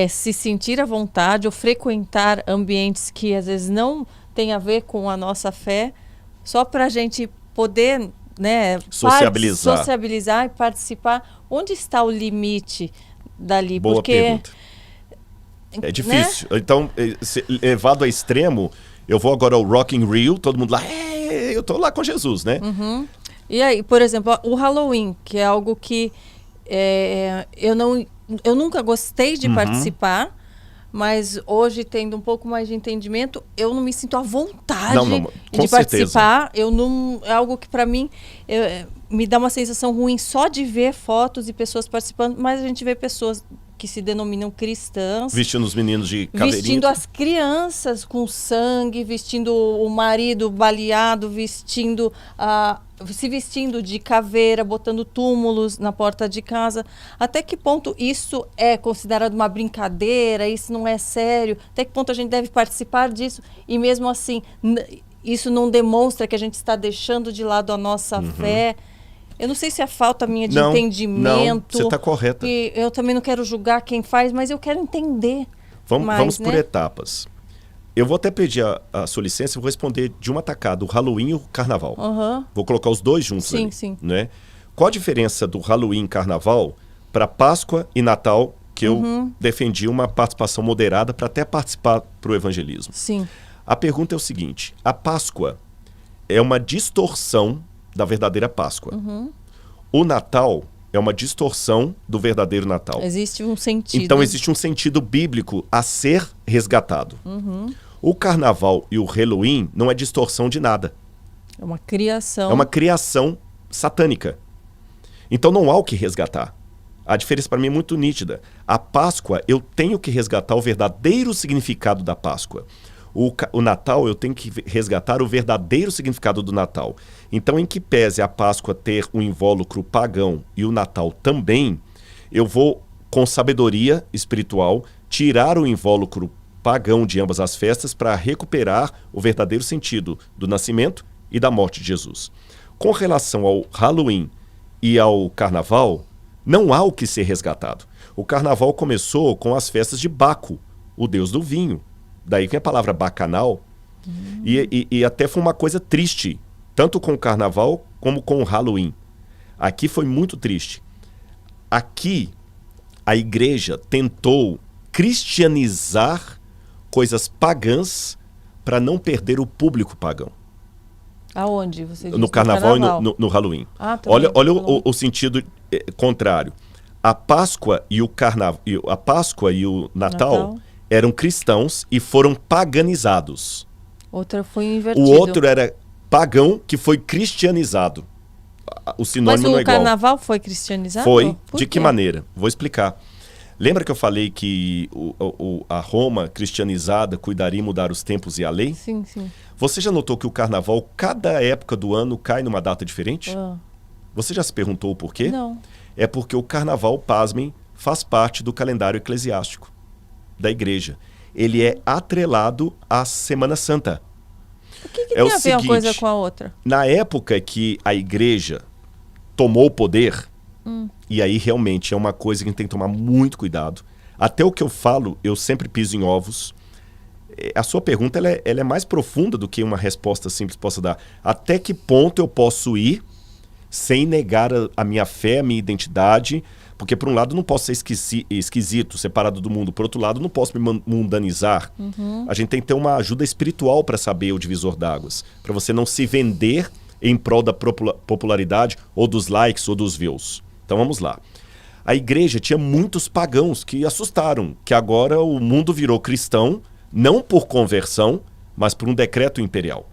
se sentir à vontade ou frequentar ambientes que às vezes não tem a ver com a nossa fé, só para a gente poder, né, sociabilizar e participar. Onde está o limite dali? Boa pergunta. É difícil. Né? Então, levado a extremo, eu vou agora ao Rock in Rio, todo mundo lá, eu tô lá com Jesus, né? Uhum. E aí, por exemplo, o Halloween, que é algo que eu nunca gostei de participar, mas hoje, tendo um pouco mais de entendimento, eu não me sinto à vontade de participar. É algo que, para mim, me dá uma sensação ruim só de ver fotos e pessoas participando, mas a gente vê pessoas que se denominam cristãs. Vestindo os meninos de caveirinha. Vestindo as crianças com sangue, vestindo o marido baleado, se vestindo de caveira, botando túmulos na porta de casa. Até que ponto isso é considerado uma brincadeira, isso não é sério? Até que ponto a gente deve participar disso? E mesmo assim, isso não demonstra que a gente está deixando de lado a nossa fé? Eu não sei se é falta minha de entendimento. Não, você está correta. E eu também não quero julgar quem faz, mas eu quero entender. Vamos por etapas. Eu vou até pedir a sua licença e vou responder de uma tacada, o Halloween e o Carnaval. Vou colocar os dois juntos ali. Sim. Né? Qual a diferença do Halloween e Carnaval para Páscoa e Natal, que eu defendi uma participação moderada para até participar para o evangelismo? Sim. A pergunta é o seguinte, a Páscoa é uma distorção da verdadeira Páscoa. O Natal é uma distorção do verdadeiro Natal. Existe um sentido. Então existe um sentido bíblico a ser resgatado. O Carnaval e o Halloween não é distorção de nada. É uma criação. É uma criação satânica. Então não há o que resgatar. A diferença para mim é muito nítida. A Páscoa, eu tenho que resgatar o verdadeiro significado da Páscoa. O Natal, eu tenho que resgatar o verdadeiro significado do Natal. Então, em que pese a Páscoa ter um invólucro pagão e o Natal também, eu vou, com sabedoria espiritual, tirar o invólucro pagão de ambas as festas para recuperar o verdadeiro sentido do nascimento e da morte de Jesus. Com relação ao Halloween e ao Carnaval, não há o que ser resgatado. O Carnaval começou com as festas de Baco, o deus do vinho. Daí vem a palavra bacanal, e até foi uma coisa triste, tanto com o Carnaval como com o Halloween. Aqui foi muito triste. Aqui, a igreja tentou cristianizar coisas pagãs para não perder o público pagão. Aonde você diz? No Carnaval e no Halloween. Olha o sentido contrário. A Páscoa e o Natal eram cristãos e foram paganizados. Outra foi invertido. O outro era pagão que foi cristianizado. O sinônimo não é igual. Mas o Carnaval foi cristianizado? Foi. De que maneira? Vou explicar. Lembra que eu falei que a Roma cristianizada cuidaria em mudar os tempos e a lei? Sim. Você já notou que o Carnaval, cada época do ano, cai numa data diferente? Você já se perguntou o porquê? Não. É porque o Carnaval, pasmem, faz parte do calendário eclesiástico da igreja. Ele é atrelado à Semana Santa. O que tem a ver uma coisa com a outra? Na época que a igreja tomou o poder, e aí realmente é uma coisa que a gente tem que tomar muito cuidado. Até o que eu falo, eu sempre piso em ovos. A sua pergunta ela é mais profunda do que uma resposta simples possa dar. Até que ponto eu posso ir sem negar a minha fé, a minha identidade? Porque, por um lado, não posso ser esquisito, separado do mundo. Por outro lado, não posso me mundanizar. A gente tem que ter uma ajuda espiritual para saber o divisor d'águas. Para você não se vender em prol da popularidade, ou dos likes, ou dos views. Então, vamos lá. A igreja tinha muitos pagãos que assustaram, que agora o mundo virou cristão, não por conversão, mas por um decreto imperial.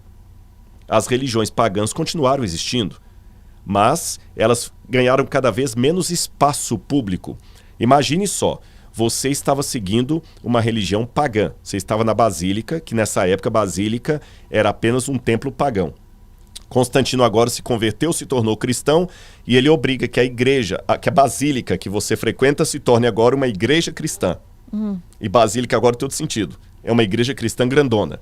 As religiões pagãs continuaram existindo, mas elas ganharam cada vez menos espaço público. Imagine só, você estava seguindo uma religião pagã. Você estava na Basílica, que nessa época a Basílica era apenas um templo pagão. Constantino agora se converteu, se tornou cristão, e ele obriga que a igreja, que a Basílica que você frequenta se torne agora uma igreja cristã. E Basílica agora tem todo sentido. É uma igreja cristã grandona.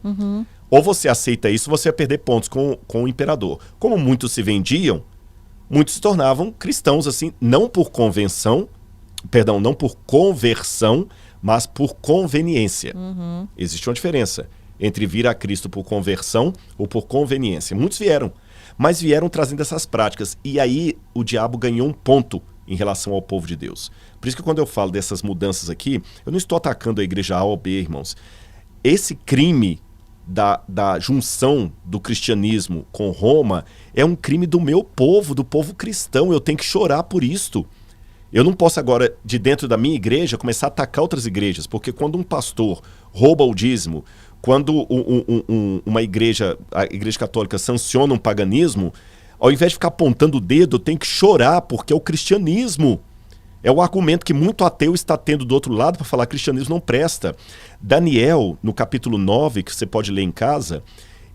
Ou você aceita isso, você vai perder pontos com o imperador. Como muitos se vendiam, muitos se tornavam cristãos, assim, não por convenção, Perdão, não por conversão, mas por conveniência. Existe uma diferença entre vir a Cristo por conversão ou por conveniência. Muitos vieram, mas vieram trazendo essas práticas. E aí o diabo ganhou um ponto em relação ao povo de Deus. Por isso que quando eu falo dessas mudanças aqui, eu não estou atacando a igreja A ou B, irmãos. Esse crime da junção do cristianismo com Roma é um crime do meu povo, do povo cristão. Eu tenho que chorar por isto. Eu não posso agora, de dentro da minha igreja, começar a atacar outras igrejas, porque quando um pastor rouba o dízimo, quando uma igreja, a igreja católica, sanciona um paganismo, ao invés de ficar apontando o dedo, eu tenho que chorar, porque é o cristianismo. É o argumento que muito ateu está tendo do outro lado para falar que cristianismo não presta. Daniel, no capítulo 9, que você pode ler em casa,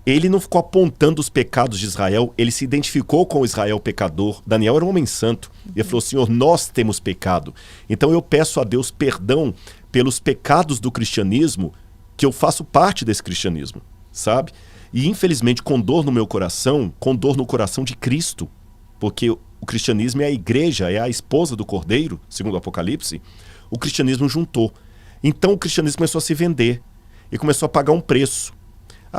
ele não ficou apontando os pecados de Israel, ele se identificou com o Israel pecador. Daniel era um homem santo. Ele falou, Senhor, nós temos pecado. Então eu peço a Deus perdão pelos pecados do cristianismo, que eu faço parte desse cristianismo, sabe? E infelizmente com dor no meu coração, com dor no coração de Cristo, porque o cristianismo é a igreja, é a esposa do Cordeiro, segundo o Apocalipse, o cristianismo juntou. Então o cristianismo começou a se vender e começou a pagar um preço.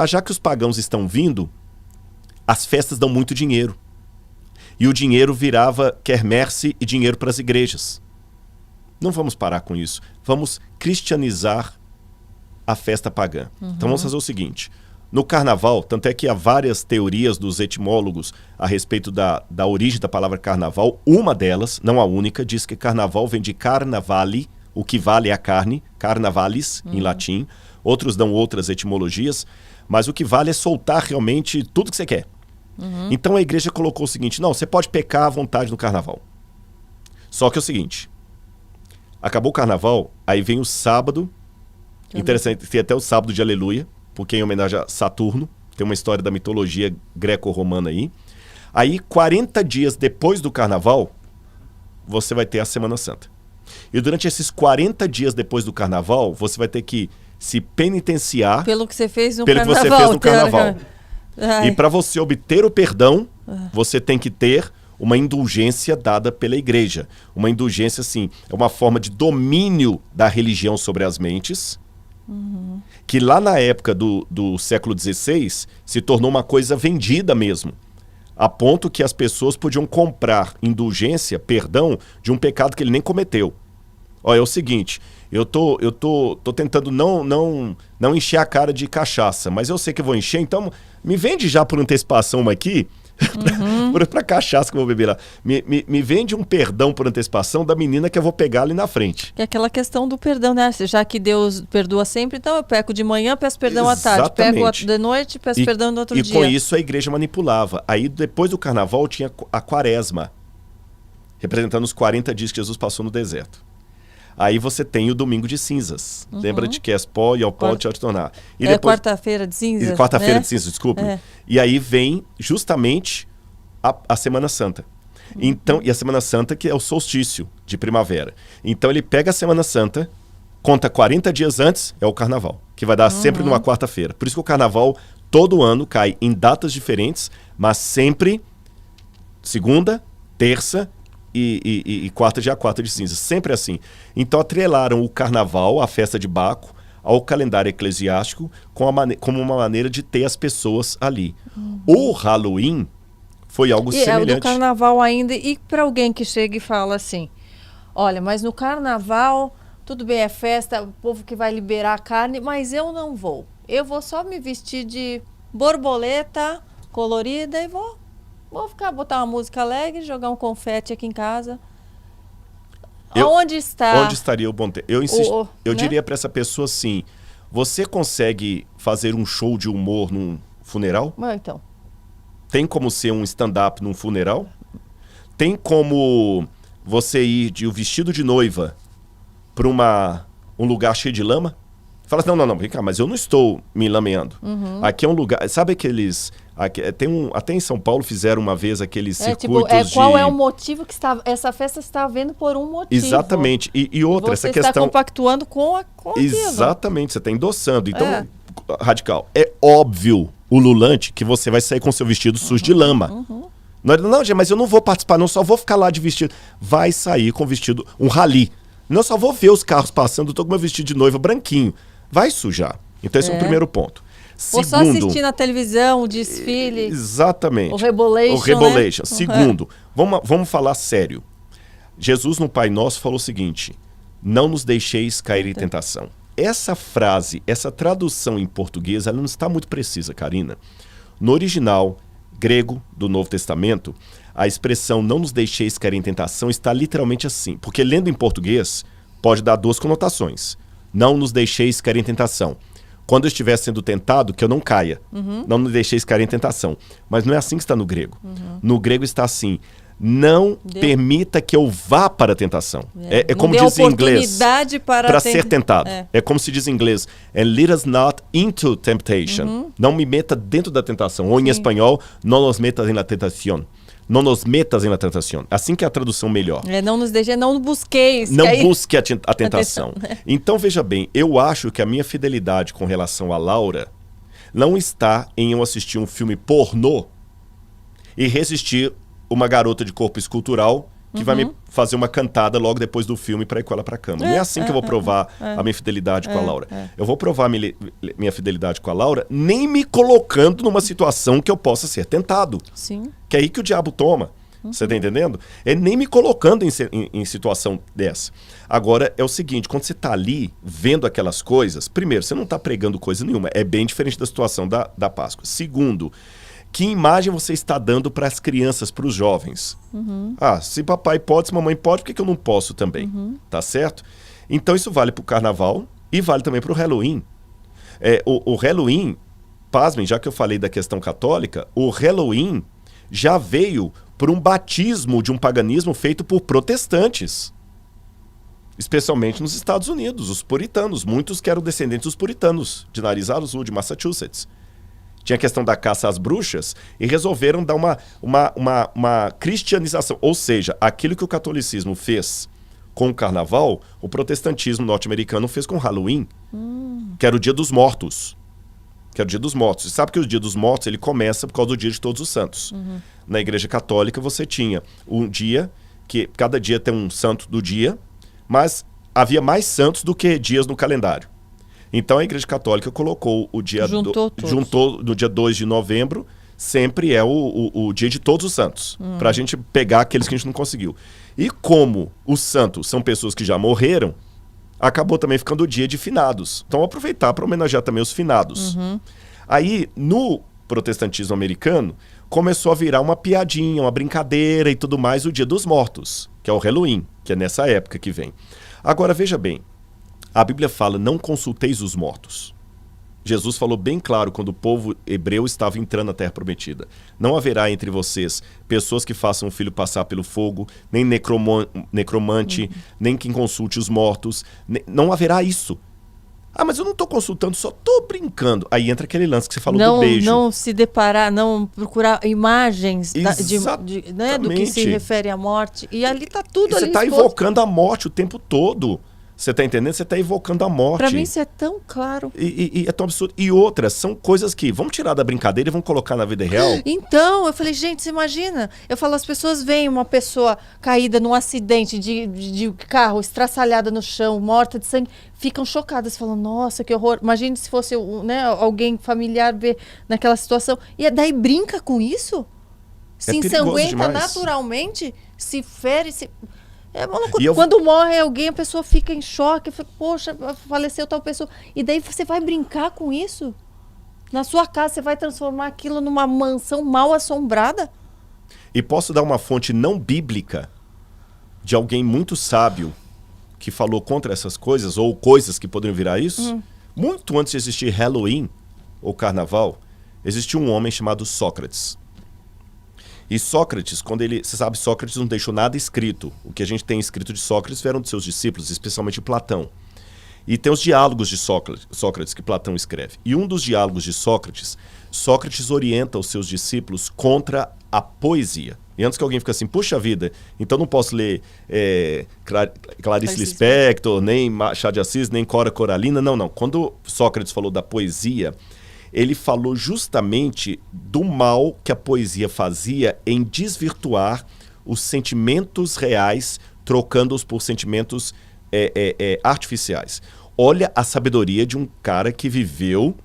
Já que os pagãos estão vindo, as festas dão muito dinheiro. E o dinheiro virava quermesse e dinheiro para as igrejas. Não vamos parar com isso. Vamos cristianizar a festa pagã. Então vamos fazer o seguinte. No carnaval, tanto é que há várias teorias dos etimólogos a respeito da origem da palavra carnaval. Uma delas, não a única, diz que carnaval vem de carnavale, o que vale é a carne, carnavalis em latim. Outros dão outras etimologias. Mas o que vale é soltar realmente tudo que você quer. Então a igreja colocou o seguinte, não, você pode pecar à vontade no carnaval. Só que é o seguinte, acabou o carnaval, aí vem o sábado, interessante, tem até o sábado de aleluia, porque é em homenagem a Saturno, tem uma história da mitologia greco-romana aí. Aí 40 dias depois do carnaval, você vai ter a Semana Santa. E durante esses 40 dias depois do carnaval, você vai ter que se penitenciar pelo que você fez no carnaval. Pelo que você fez no carnaval. E para você obter o perdão, você tem que ter uma indulgência dada pela igreja. Uma indulgência, assim, é uma forma de domínio da religião sobre as mentes, que lá na época do século XVI se tornou uma coisa vendida mesmo. A ponto que as pessoas podiam comprar indulgência, perdão, de um pecado que ele nem cometeu. Olha, é o seguinte, eu tô tentando não encher a cara de cachaça, mas eu sei que eu vou encher, então me vende já por antecipação uma aqui, pra cachaça que eu vou beber lá. Me vende um perdão por antecipação da menina que eu vou pegar ali na frente. É aquela questão do perdão, né? Já que Deus perdoa sempre, então eu peco de manhã, peço perdão à tarde. Pego de noite, peço perdão no outro dia. E com isso a igreja manipulava. Aí depois do carnaval tinha a quaresma, representando os 40 dias que Jesus passou no deserto. Aí você tem o domingo de cinzas. Lembra de que és pó e ao pó te tornar. E depois, quarta-feira de cinzas. Quarta-feira, né? de cinzas, desculpe. E aí vem justamente a Semana Santa. Então, e a Semana Santa que é o solstício de primavera. Então ele pega a Semana Santa, conta 40 dias antes, é o carnaval. Que vai dar sempre numa quarta-feira. Por isso que o carnaval todo ano cai em datas diferentes, mas sempre segunda, terça e quarta, dia 4 de cinzas, sempre assim. Então atrelaram o carnaval, a festa de Baco, ao calendário eclesiástico como uma maneira de ter as pessoas ali. O Halloween foi algo semelhante. É do carnaval ainda, e para alguém que chega e fala assim, olha, mas no carnaval, tudo bem, é festa, o povo que vai liberar a carne, mas eu não vou. Eu vou só me vestir de borboleta colorida e vou botar uma música alegre, jogar um confete aqui em casa. Onde estaria o bom tempo? Eu diria para essa pessoa assim, você consegue fazer um show de humor num funeral? Então. Tem como ser um stand-up num funeral? Tem como você ir de vestido de noiva para um lugar cheio de lama? Fala assim, não, vem cá, mas eu não estou me lameando. Aqui é um lugar, sabe aqueles... até em São Paulo fizeram uma vez aqueles circuitos qual é o motivo que essa festa está havendo por um motivo. Exatamente. E outra, essa questão... Você está compactuando com aquilo. Exatamente, você está endossando. Então, radical. É óbvio, ululante, que você vai sair com seu vestido sujo de lama. Não, gente, mas eu não vou participar, não, só vou ficar lá de vestido. Vai sair com vestido, um rally. Não, só vou ver os carros passando, eu tô com meu vestido de noiva branquinho. Vai sujar. Então esse é o primeiro ponto. Ou só assistir na televisão o desfile. Exatamente. O Rebolation. O Rebolation. Né? Segundo, vamos falar sério. Jesus no Pai Nosso falou o seguinte: não nos deixeis cair em tentação. Essa frase, essa tradução em português, ela não está muito precisa, Karina. No original grego do Novo Testamento, a expressão não nos deixeis cair em tentação está literalmente assim. Porque lendo em português, pode dar duas conotações. Não nos deixeis cair em tentação. Quando eu estiver sendo tentado, que eu não caia. Não nos deixeis cair em tentação. Mas não é assim que está no grego. No grego está assim: não permita que eu vá para a tentação. É como diz em inglês, para ser tentado. É como se diz em inglês, and lead us not into temptation. Não me meta dentro da tentação. Ou em espanhol, não nos metas en la tentación. Não nos metas en la tentación. Assim que é a tradução melhor. Não nos deixe, não busqueis. Não busque a tentação. Então, veja bem, eu acho que a minha fidelidade com relação a Laura não está em eu assistir um filme pornô e resistir uma garota de corpo escultural que vai me fazer uma cantada logo depois do filme para ir com ela para a cama. Não é assim que eu vou provar a minha fidelidade com a Laura. Eu vou provar minha fidelidade com a Laura nem me colocando numa situação que eu possa ser tentado. Sim. Que é aí que o diabo toma. Você tá entendendo? É nem me colocando em situação dessa. Agora, é o seguinte, quando você tá ali vendo aquelas coisas, primeiro, você não tá pregando coisa nenhuma. É bem diferente da situação da Páscoa. Segundo, que imagem você está dando para as crianças, para os jovens? Se papai pode, se mamãe pode, por que eu não posso também? Tá certo? Então isso vale para o carnaval e vale também para o Halloween. O Halloween, pasmem, já que eu falei da questão católica, o Halloween já veio por um batismo de um paganismo feito por protestantes. Especialmente nos Estados Unidos, os puritanos, muitos que eram descendentes dos puritanos, de nariz azul, de Massachusetts. Tinha a questão da caça às bruxas e resolveram dar uma cristianização. Ou seja, aquilo que o catolicismo fez com o carnaval, o protestantismo norte-americano fez com o Halloween, que era o Dia dos Mortos. Que era o Dia dos Mortos. Você sabe que o Dia dos Mortos ele começa por causa do Dia de Todos os Santos. Na Igreja Católica você tinha um dia, que cada dia tem um santo do dia, mas havia mais santos do que dias no calendário. Então a Igreja Católica colocou o dia... Juntou no dia 2 de novembro, sempre é o dia de Todos os Santos, para a gente pegar aqueles que a gente não conseguiu. E como os santos são pessoas que já morreram, acabou também ficando o dia de finados. Então aproveitar para homenagear também os finados. Aí, no protestantismo americano, começou a virar uma piadinha, uma brincadeira e tudo mais, o Dia dos Mortos, que é o Halloween, que é nessa época que vem. Agora, veja bem, a Bíblia fala, não consulteis os mortos. Jesus falou bem claro quando o povo hebreu estava entrando na Terra Prometida. Não haverá entre vocês pessoas que façam o filho passar pelo fogo, nem necromante, nem quem consulte os mortos. Não haverá isso. Ah, mas eu não estou consultando, só estou brincando. Aí entra aquele lance que você falou do beijo. Não se deparar, não procurar imagens do que se refere à morte. E ali está tudo ali. Você está invocando a morte o tempo todo. Você tá entendendo? Você tá evocando a morte. Pra mim isso é tão claro. E é tão absurdo. E outras, são coisas que vamos tirar da brincadeira e vamos colocar na vida real. Então, eu falei, gente, você imagina? Eu falo, as pessoas veem uma pessoa caída num acidente de carro, estraçalhada no chão, morta de sangue, ficam chocadas, falam, nossa, que horror. Imagine se fosse alguém familiar ver naquela situação. E daí brinca com isso? Se ensanguenta naturalmente, se fere, se... Quando morre alguém, a pessoa fica em choque, poxa, faleceu tal pessoa. E daí você vai brincar com isso? Na sua casa, você vai transformar aquilo numa mansão mal assombrada? E posso dar uma fonte não bíblica de alguém muito sábio que falou contra essas coisas, ou coisas que poderiam virar isso? Muito antes de existir Halloween, ou Carnaval, existiu um homem chamado Sócrates. E Sócrates, você sabe, Sócrates não deixou nada escrito. O que a gente tem escrito de Sócrates vieram de seus discípulos, especialmente Platão. E tem os diálogos de Sócrates que Platão escreve. E um dos diálogos de Sócrates orienta os seus discípulos contra a poesia. E antes que alguém fique assim, puxa vida, então não posso ler Clarice Lispector, nem Machado de Assis, nem Cora Coralina. Não. Quando Sócrates falou da poesia, ele falou justamente do mal que a poesia fazia em desvirtuar os sentimentos reais, trocando-os por sentimentos artificiais. Olha a sabedoria de um cara que viveu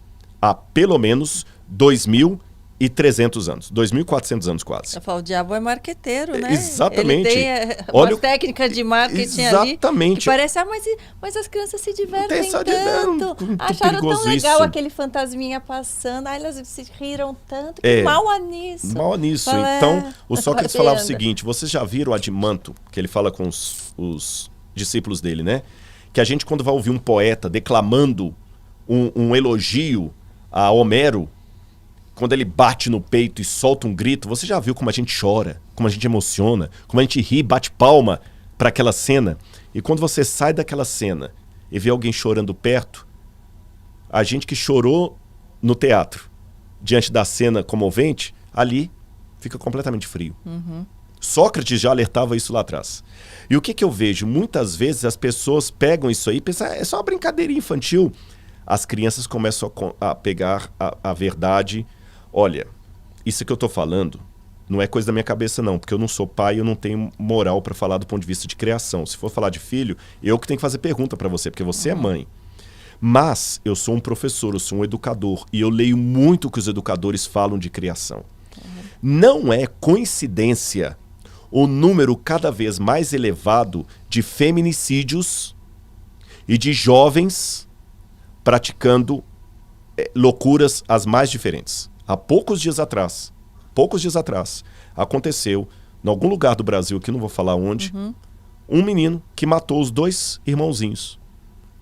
há pelo menos 2.300 anos, 2.400 anos quase. Eu falo, o diabo é marqueteiro, né? Exatamente. Ele tem uma técnica de marketing ali que parece, mas as crianças se divertem tanto, acharam tão legal isso. Aquele fantasminha passando, aí elas se riram tanto, que mal há nisso. Mal há nisso. Então, o Sócrates falava o seguinte, vocês já viram o Adimanto, que ele fala com os discípulos dele, né? Que a gente, quando vai ouvir um poeta declamando um elogio a Homero, quando ele bate no peito e solta um grito, você já viu como a gente chora, como a gente emociona, como a gente ri, bate palma para aquela cena. E quando você sai daquela cena e vê alguém chorando perto, a gente que chorou no teatro, diante da cena comovente, ali fica completamente frio. Uhum. Sócrates já alertava isso lá atrás. E o que eu vejo? Muitas vezes as pessoas pegam isso aí e pensam, é só uma brincadeirinha infantil. As crianças começam a pegar a verdade. Olha, isso que eu estou falando não é coisa da minha cabeça não, porque eu não sou pai e eu não tenho moral para falar do ponto de vista de criação. Se for falar de filho, eu que tenho que fazer pergunta para você, porque você é mãe. Mas eu sou um professor, eu sou um educador e eu leio muito o que os educadores falam de criação. Não é coincidência o número cada vez mais elevado de feminicídios e de jovens praticando loucuras as mais diferentes. Há poucos dias atrás, aconteceu, em algum lugar do Brasil, que não vou falar onde, um menino que matou os 2 irmãozinhos.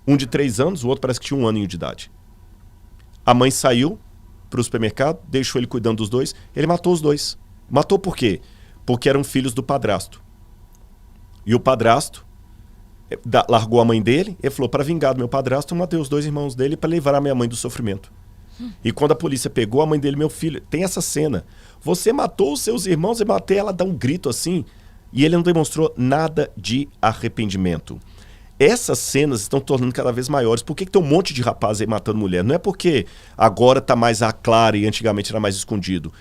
Um de 3 anos, o outro parece que tinha 1 aninho de idade. A mãe saiu para o supermercado, deixou ele cuidando dos 2, ele matou os 2. Matou por quê? Porque eram filhos do padrasto. E o padrasto largou a mãe dele e falou, para vingar do meu padrasto, eu matei os 2 irmãos dele para livrar a minha mãe do sofrimento. E quando a polícia pegou a mãe dele, meu filho, tem essa cena. Você matou os seus irmãos, eu matei, ela dá um grito assim. E ele não demonstrou nada de arrependimento. Essas cenas estão tornando cada vez maiores. Por que tem um monte de rapaz aí matando mulher? Não é porque agora está mais à clara e antigamente era mais escondido.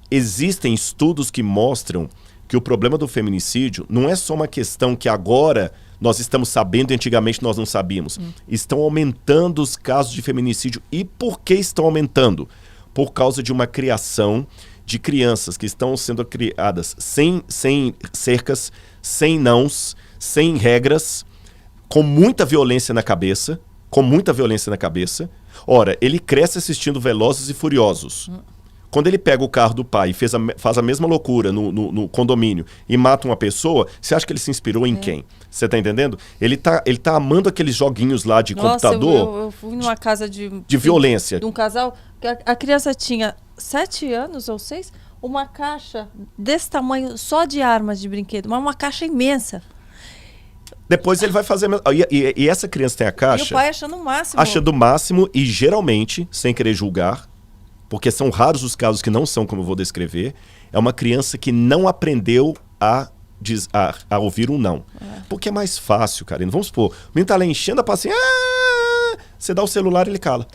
Existem estudos que mostram que o problema do feminicídio não é só uma questão que agora nós estamos sabendo e antigamente nós não sabíamos. Estão aumentando os casos de feminicídio. E por que estão aumentando? Por causa de uma criação de crianças que estão sendo criadas sem cercas, sem nãos, sem regras, com muita violência na cabeça. Ora, ele cresce assistindo Velozes e Furiosos. Quando ele pega o carro do pai e faz a mesma loucura no condomínio e mata uma pessoa, você acha que ele se inspirou em quem? Você tá entendendo? Ele tá amando aqueles joguinhos lá de computador. Eu fui numa casa de violência. De um casal, que a criança tinha 7 anos ou 6, uma caixa desse tamanho só de armas de brinquedo, mas uma caixa imensa. Depois ele vai fazer... E essa criança tem a caixa... E o pai achando o máximo. Achando o máximo e geralmente, sem querer julgar, porque são raros os casos que não são como eu vou descrever, é uma criança que não aprendeu a ouvir um não. Porque é mais fácil, Karina. Vamos supor, o menino tá lá enchendo a paciência, você dá o celular e ele cala.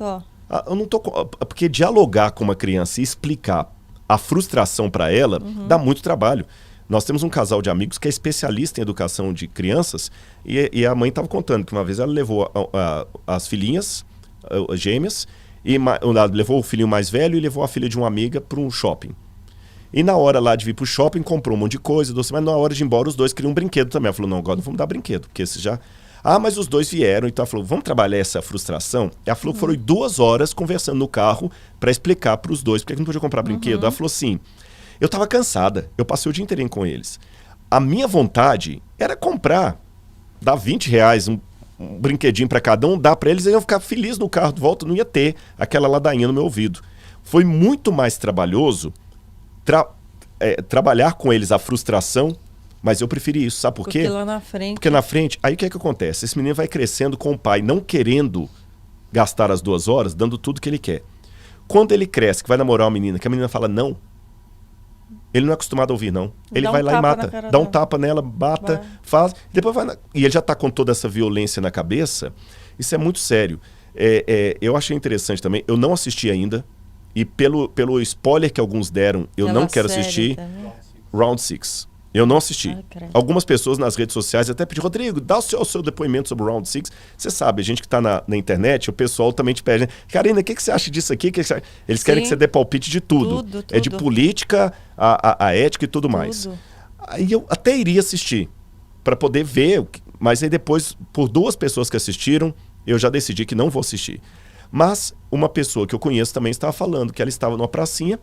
Eu não tô... Porque dialogar com uma criança e explicar a frustração para ela dá muito trabalho. Nós temos um casal de amigos que é especialista em educação de crianças e a mãe estava contando que uma vez ela levou as filhinhas gêmeas e levou o filhinho mais velho e levou a filha de uma amiga para um shopping. E na hora lá de vir para o shopping, comprou um monte de coisa, doce, mas na hora de ir embora os dois queriam um brinquedo também. Ela falou, não, agora não vamos dar brinquedo, porque esse já... mas os dois vieram, então ela falou, vamos trabalhar essa frustração? Ela falou que foram 2 horas conversando no carro para explicar para os dois porque não podia comprar brinquedo. Ela falou assim, eu estava cansada, eu passei o dia inteirinho com eles. A minha vontade era comprar, dar R$20, um brinquedinho para cada um, dar para eles, eles iam ficar felizes no carro de volta, não ia ter aquela ladainha no meu ouvido. Foi muito mais trabalhoso trabalhar com eles a frustração, mas eu preferi isso, sabe por quê? Porque lá na frente... Porque na frente, aí o que é que acontece? Esse menino vai crescendo com o pai não querendo gastar as 2 horas, dando tudo que ele quer. Quando ele cresce, que vai namorar uma menina, que a menina fala não, ele não é acostumado a ouvir não. Ele vai lá e mata, dá um tapa nela, bata, faz, depois vai... E ele já está com toda essa violência na cabeça, isso é muito sério. Eu achei interessante também, eu não assisti ainda, E pelo spoiler que alguns deram, eu Aquela não quero série assistir também. Round 6. Eu não assisti. Ah, credo. Algumas pessoas nas redes sociais até pediram, Rodrigo, dá o seu depoimento sobre o Round 6. Você sabe, a gente que está na internet, o pessoal também te pede, né? Karina, o que você acha disso aqui? Eles querem que você dê palpite de tudo. Tudo. É de política, a ética e tudo mais. Tudo. Aí eu até iria assistir, para poder ver, mas aí depois, por 2 pessoas que assistiram, eu já decidi que não vou assistir. Mas uma pessoa que eu conheço também estava falando que ela estava numa pracinha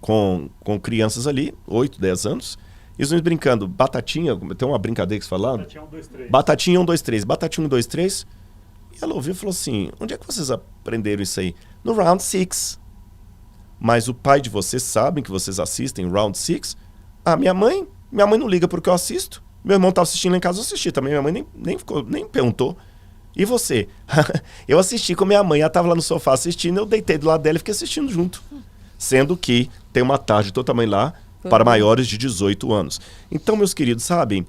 com crianças ali, 8, 10 anos, e os meninos brincando, batatinha, tem uma brincadeira que você fala? Batatinha 1, 2, 3. Batatinha 1, 2, 3, batatinha 1, 2, 3. E ela ouviu e falou assim, onde é que vocês aprenderam isso aí? No Round 6. Mas o pai de vocês sabe que vocês assistem Round 6? Ah, minha mãe não liga porque eu assisto. Meu irmão estava assistindo lá em casa, eu assisti também, minha mãe nem perguntou. E você? Eu assisti com minha mãe, ela estava lá no sofá assistindo, eu deitei do lado dela e fiquei assistindo junto. Sendo que tem uma tarde do tamanho lá para maiores de 18 anos. Então, meus queridos, sabem,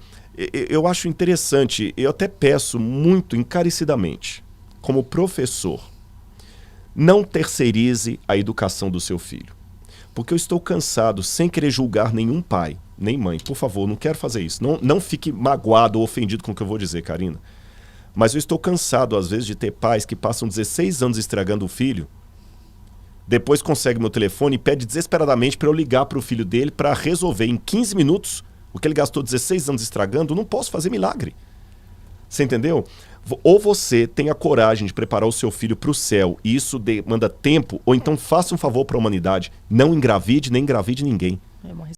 eu acho interessante, eu até peço muito encarecidamente, como professor, não terceirize a educação do seu filho. Porque eu estou cansado, sem querer julgar nenhum pai, nem mãe. Por favor, não quero fazer isso. Não fique magoado ou ofendido com o que eu vou dizer, Karina. Mas eu estou cansado, às vezes, de ter pais que passam 16 anos estragando o filho, depois consegue meu telefone e pede desesperadamente para eu ligar para o filho dele para resolver em 15 minutos o que ele gastou 16 anos estragando. Não posso fazer milagre. Você entendeu? Ou você tem a coragem de preparar o seu filho para o céu e isso demanda tempo, ou então faça um favor para a humanidade. Não engravide, nem engravide ninguém. É uma